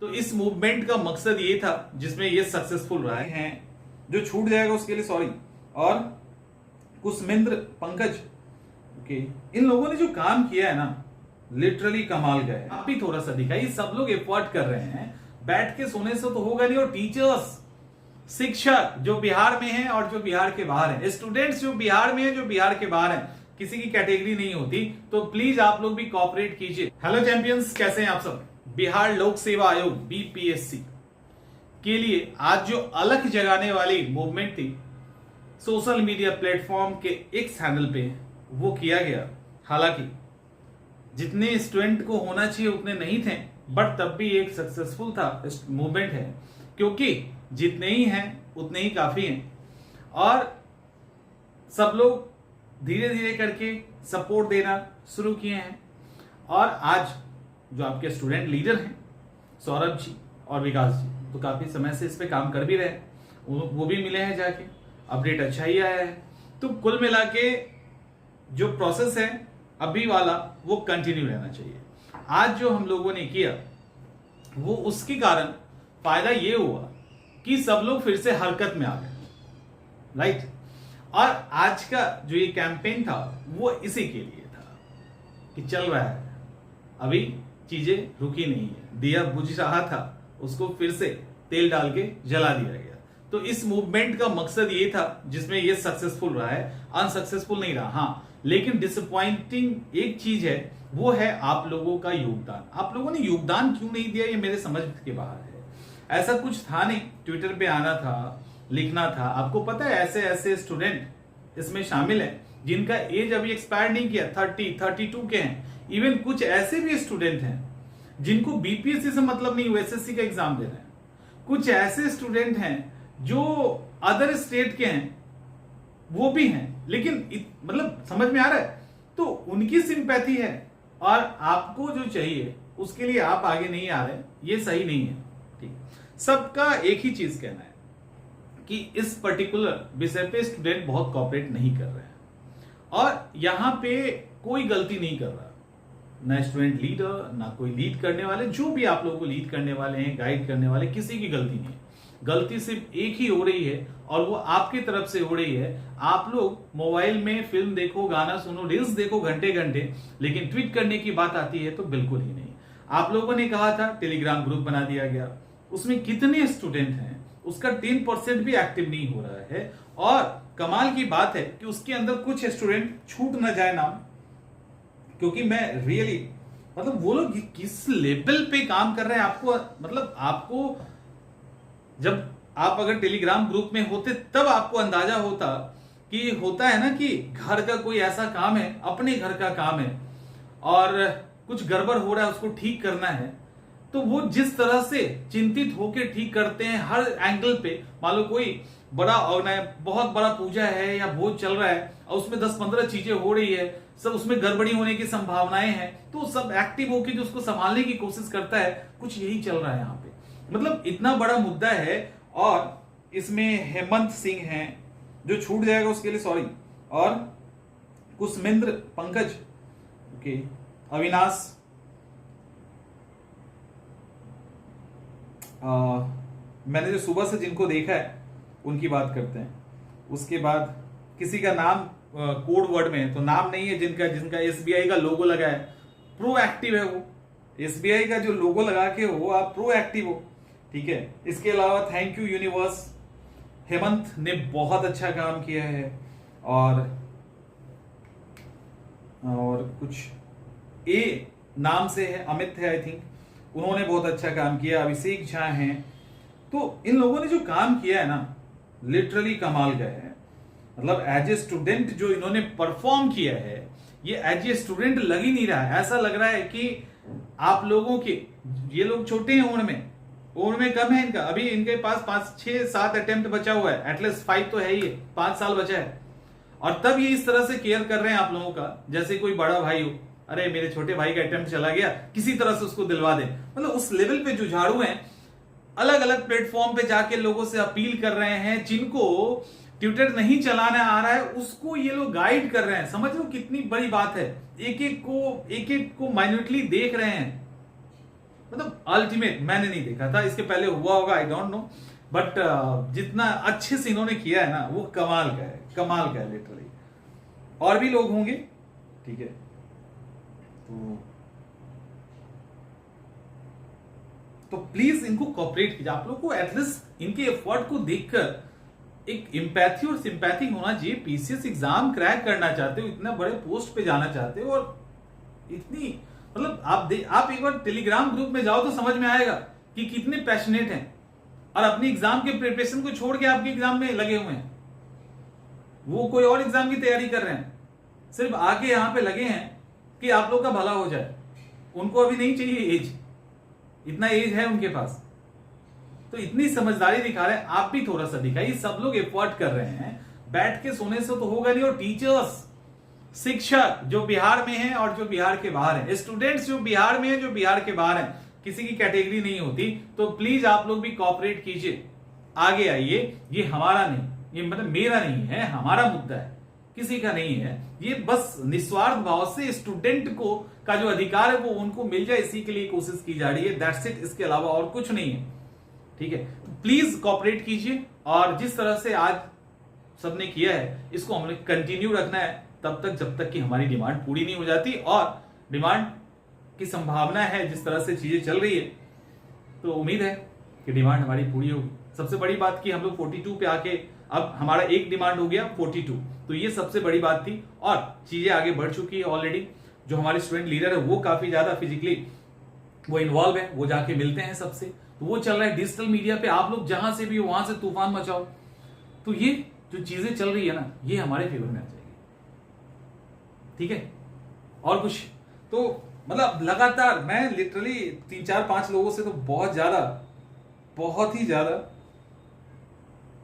तो इस मूवमेंट का मकसद ये था जिसमें ये सक्सेसफुल रहा है। जो छूट जाएगा उसके लिए सॉरी। और कुसमिंद्र पंकज, ओके, इन लोगों ने जो काम किया है ना, लिटरली कमाल का है। आप भी थोड़ा सा दिखाइए, सब लोग एफर्ट कर रहे हैं, बैठ के सोने से तो होगा नहीं। और टीचर्स, शिक्षक जो बिहार में हैं और जो बिहार के बाहर हैं, स्टूडेंट्स जो बिहार में हैं, जो बिहार के बाहर हैं, किसी की कैटेगरी नहीं होती। तो प्लीज आप लोग भी कोऑपरेट कीजिए। हेलो चैंपियंस, कैसे हैं आप सब। बिहार लोक सेवा आयोग बीपीएससी के लिए आज जो अलग जगाने वाली मूवमेंट थी, सोशल मीडिया प्लेटफॉर्म के एक्स हैंडल पे वो किया गया। हालांकि जितने स्टूडेंट को होना चाहिए उतने नहीं थे, बट तब भी एक सक्सेसफुल था मूवमेंट है, क्योंकि जितने ही हैं उतने ही काफी हैं। और सब लोग धीरे धीरे करके सपोर्ट देना शुरू किए हैं। और आज जो आपके स्टूडेंट लीडर हैं, सौरभ जी और विकास जी, तो काफी समय से इस पे काम कर भी रहे हैं, वो भी मिले हैं जाके, अपडेट अच्छा ही आया है। तो कुल मिला के जो प्रोसेस है अभी वाला वो कंटिन्यू रहना चाहिए। आज जो हम लोगों ने किया वो उसके कारण फायदा ये हुआ कि सब लोग फिर से हरकत में आ गए, राइट। और आज का जो ये कैंपेन था वो इसी के लिए था कि चल रहा है, अभी चीजें रुकी नहीं है, दिया बुझ रहा था, उसको फिर से तेल डाल के जला दिया गया। तो इस मूवमेंट का मकसद ये था जिसमें ये सक्सेसफुल रहा है, अनसक्सेसफुल नहीं रहा। हाँ, लेकिन डिसअपॉइंटिंग एक चीज है, वो है आप लोगों का योगदान। आप लोगों ने योगदान क्यों नहीं दिया, ये मेरे समझ के बाहर है। ऐसा कुछ था नहीं, ट्विटर पे आना था, लिखना था। आपको पता है ऐसे ऐसे स्टूडेंट इसमें शामिल है जिनका एज अभी एक्सपायर नहीं किया, 32 के हैं। इवन कुछ ऐसे भी स्टूडेंट हैं जिनको बीपीएससी से मतलब नहीं, एसएससी का एग्जाम दे रहे हैं। कुछ ऐसे स्टूडेंट हैं जो अदर स्टेट के हैं, वो भी हैं, लेकिन मतलब समझ में आ रहा है। तो उनकी सिंपैथी है, और आपको जो चाहिए उसके लिए आप आगे नहीं आ रहे, ये सही नहीं है। ठीक, सबका एक ही चीज कहना है कि इस पर्टिकुलर विषय पे स्टूडेंट बहुत कोऑपरेट नहीं कर रहे हैं, और यहां पे कोई गलती नहीं कर रहा, ना स्टूडेंट लीडर, ना कोई लीड करने वाले, जो भी आप लोगों को लीड करने वाले हैं, गाइड करने वाले, किसी की गलती नहीं है। गलती सिर्फ एक ही हो रही है, और वो आपकी तरफ से हो रही है। आप लोग मोबाइल में फिल्म देखो, गाना सुनो, रील्स देखो घंटे घंटे, लेकिन ट्वीट करने की बात आती है तो बिल्कुल ही नहीं। आप लोगों ने कहा था टेलीग्राम ग्रुप बना दिया गया, उसमें कितने स्टूडेंट हैं, उसका 10% भी एक्टिव नहीं हो रहा है। और कमाल की बात है कि उसके अंदर कुछ स्टूडेंट छूट ना जाए नाम, क्योंकि मैं रियली मतलब वो लोग किस लेवल पे काम कर रहे हैं, आपको मतलब आपको जब आप अगर टेलीग्राम ग्रुप में होते तब आपको अंदाजा होता कि होता है ना कि घर का कोई ऐसा काम है, अपने घर का काम है, और कुछ गड़बड़ हो रहा है, उसको ठीक करना है, तो वो जिस तरह से चिंतित होकर ठीक करते हैं हर एंगल पे। मान लो कोई बड़ा बहुत बड़ा पूजा है या भोज चल रहा है, और उसमें 10-15 चीजें हो रही है, सब उसमें गड़बड़ी होने की संभावनाएं हैं, तो सब एक्टिव होकर जो उसको संभालने की कोशिश करता है। कुछ यही चल रहा है यहाँ पे, मतलब इतना बड़ा मुद्दा है। और इसमें हेमंत सिंह हैं, जो छूट जाएगा उसके लिए सॉरी। और कुसमिंद्र पंकज, ओके, अविनाश, मैंने जो सुबह से जिनको देखा है उनकी बात करते हैं। उसके बाद किसी का नाम कोड वर्ड में है, तो नाम नहीं है, जिनका एसबीआई का लोगो लगा है, प्रोएक्टिव है वो। एसबीआई का जो लोगो लगा के हो, आप प्रोएक्टिव हो, ठीक है। इसके अलावा थैंक यू यूनिवर्स, हेमंत ने बहुत अच्छा काम किया है। और कुछ ए नाम से है, अमित है आई थिंक, उन्होंने बहुत अच्छा काम किया। अभिषेक झा हैं। तो इन लोगों ने जो काम किया है ना, लिटरली कमाल का है। मतलब एज ए स्टूडेंट जो इन्होंने परफॉर्म किया है, ये एज ए स्टूडेंट लग ही नहीं रहा है। ऐसा लग रहा है कि आप लोगों के, ये लोग छोटे हैं उम्र में कम है इनका, अभी इनके पास 5-6-7 अटेम्प्ट बचा हुआ है, एटलीस्ट 5 तो है ही, 5 साल बचा है। और तब ये इस तरह से केयर कर रहे हैं आप लोगों का, जैसे कोई बड़ा भाई हो। अरे मेरे छोटे भाई का अटेम्प्ट चला गया, किसी तरह से उसको दिलवा दे। मतलब उस लेवल पे जो झाड़ू हैं, अलग अलग प्लेटफॉर्म पे जाके लोगों से अपील कर रहे हैं। जिनको ट्विटर नहीं चलाना आ रहा है उसको ये लोग गाइड कर रहे हैं। समझ लो कितनी बड़ी बात है। एक एक को माइन्यूटली देख रहे हैं। मतलब अल्टीमेट मैंने नहीं देखा था, इसके पहले हुआ होगा आई डोंट नो, बट जितना अच्छे से इन्होंने किया है ना वो कमाल का है, कमाल का है लिटरली। और भी लोग होंगे, ठीक है, तो प्लीज इनको कॉपरेट कीजिए। आप लोग को एटलीस्ट इनके एफर्ट को देखकर एक एम्पैथी और सिंपैथी होना चाहिए। पीसीएस एग्जाम क्रैक करना चाहते हो, इतना बड़े पोस्ट पे जाना चाहते हो, और इतनी मतलब आप एक बार टेलीग्राम ग्रुप में जाओ तो समझ में आएगा कि कितने पैशनेट हैं और अपनी एग्जाम के प्रिपरेशन को छोड़ के आपके एग्जाम में लगे हुए हैं। वो कोई और एग्जाम की तैयारी कर रहे हैं, सिर्फ आके यहां पे लगे हैं कि आप लोग का भला हो जाए। उनको अभी नहीं चाहिए एज, इतना एज है उनके पास, तो इतनी समझदारी दिखा रहे हैं, आप भी थोड़ा सा दिखाइए। सब लोग एफर्ट कर रहे हैं, बैठ के सोने से तो होगा नहीं। और टीचर्स, शिक्षक जो बिहार में हैं और जो बिहार के बाहर हैं, स्टूडेंट्स जो बिहार में हैं, जो बिहार के बाहर हैं, किसी की कैटेगरी नहीं होती, तो प्लीज आप लोग भी कोऑपरेट कीजिए, आगे आइए। ये हमारा नहीं, ये मतलब मेरा नहीं है, हमारा मुद्दा है, किसी का नहीं है। ये बस निस्वार्थ भाव से स्टूडेंट को का जो अधिकार है वो उनको मिल जाए, इसी के लिए कोशिश की जा रही है, दैट्स इट। इसके अलावा और कुछ नहीं है, ठीक है। प्लीज कोऑपरेट कीजिए, और जिस तरह से आज सबने किया है इसको हमने कंटिन्यू रखना है तब तक जब तक कि हमारी डिमांड पूरी नहीं हो जाती। और डिमांड की संभावना है, जिस तरह से चीजें चल रही है, तो उम्मीद है कि डिमांड हमारी पूरी होगी। सबसे बड़ी बात कि हम लोग 42 पे आके अब हमारा एक डिमांड हो गया 42, तो ये सबसे बड़ी बात थी। और चीजें आगे बढ़ चुकी है ऑलरेडी। जो हमारे स्टूडेंट लीडर है वो काफी ज्यादा फिजिकली वो इन्वॉल्व है, वो जाके मिलते हैं सबसे, तो वो चल रहा है डिजिटल मीडिया पे। आप लोग जहां से भी हो वहां से तूफान मचाओ। तो ये जो चीजें चल रही है ना, ये हमारे फेवर में आ जाएगी, ठीक है। और कुछ तो मतलब लगातार मैं लिटरली 3-4-5 लोगों से तो बहुत ही ज्यादा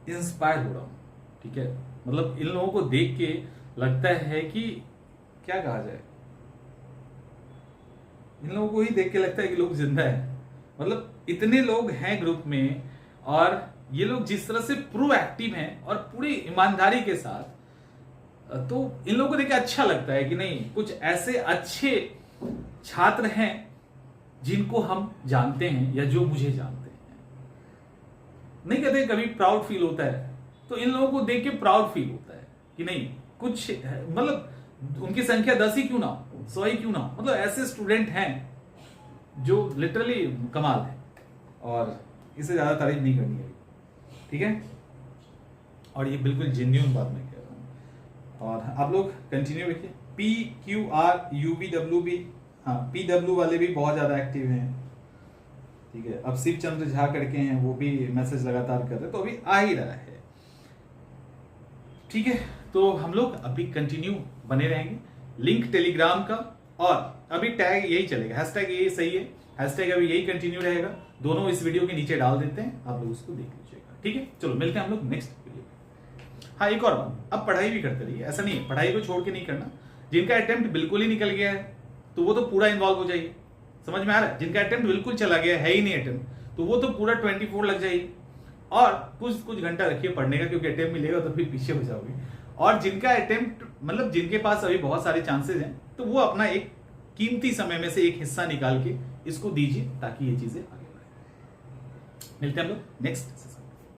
इंस्पायर हो रहा हूं, ठीक है। मतलब इन लोगों को देख के लगता है कि क्या कहा जाए, इन लोगों को ही देख के लगता है कि लोग जिंदा है। मतलब इतने लोग हैं ग्रुप में, और ये लोग जिस तरह से प्रोएक्टिव हैं और पूरी ईमानदारी के साथ, तो इन लोगों को देख के अच्छा लगता है कि नहीं, कुछ ऐसे अच्छे छात्र हैं जिनको हम जानते हैं या जो मुझे जानते हैं। नहीं कहते कभी प्राउड फील होता है, तो इन लोगों को देख के प्राउड फील होता है कि नहीं, कुछ मतलब उनकी संख्या 10 ही क्यों ना हो, 100 ही क्यों ना हो, मतलब ऐसे स्टूडेंट हैं जो लिटरली कमाल है, और इससे ज्यादा तारीफ नहीं करनी है, ठीक है। और ये बिल्कुल जेन्युइन बात मैं कह रहा हूं। और आप लोग कंटिन्यू रखिए। PQRUBWB, हाँ PW वाले भी बहुत ज्यादा एक्टिव हैं, ठीक है। अब शिव चंद्र झा करके हैं, वो भी मैसेज लगातार कर रहे हैं, तो अभी आ ही रहा है, ठीक है। तो हम लोग अभी कंटिन्यू बने रहेंगे। लिंक टेलीग्राम का, और अभी टैग यही चलेगा, हैशटैग यही सही है, हैशटैग अभी यही कंटिन्यू रहेगा। दोनों इस वीडियो के नीचे डाल देते हैं, आप लोग उसको देख लीजिएगा, ठीक है। चलो मिलते हैं हम लोग नेक्स्ट वीडियो में। हाँ एक और बात, अब पढ़ाई भी करते रहिए, ऐसा नहीं है पढ़ाई को छोड़ के नहीं करना। जिनका अटेम्प्ट बिल्कुल ही निकल गया है तो वो तो पूरा इन्वॉल्व हो जाइए, समझ में आ रहा है। जिनका अटेम्प्ट बिल्कुल चला गया है ही नहीं अटेम्प्ट, तो वो तो पूरा 24 लग जाएगी, और कुछ घंटा रखिए पढ़ने का, क्योंकि अटेम्प्ट मिलेगा तो फिर पीछे हो जाओगे। और जिनका अटेम्प्ट मतलब जिनके पास अभी बहुत सारे चांसेस हैं, तो वो अपना एक कीमती समय में से एक हिस्सा निकाल के इसको दीजिए, ताकि ये चीजें आगे बढ़े। मिलते हैं हम लोग नेक्स्ट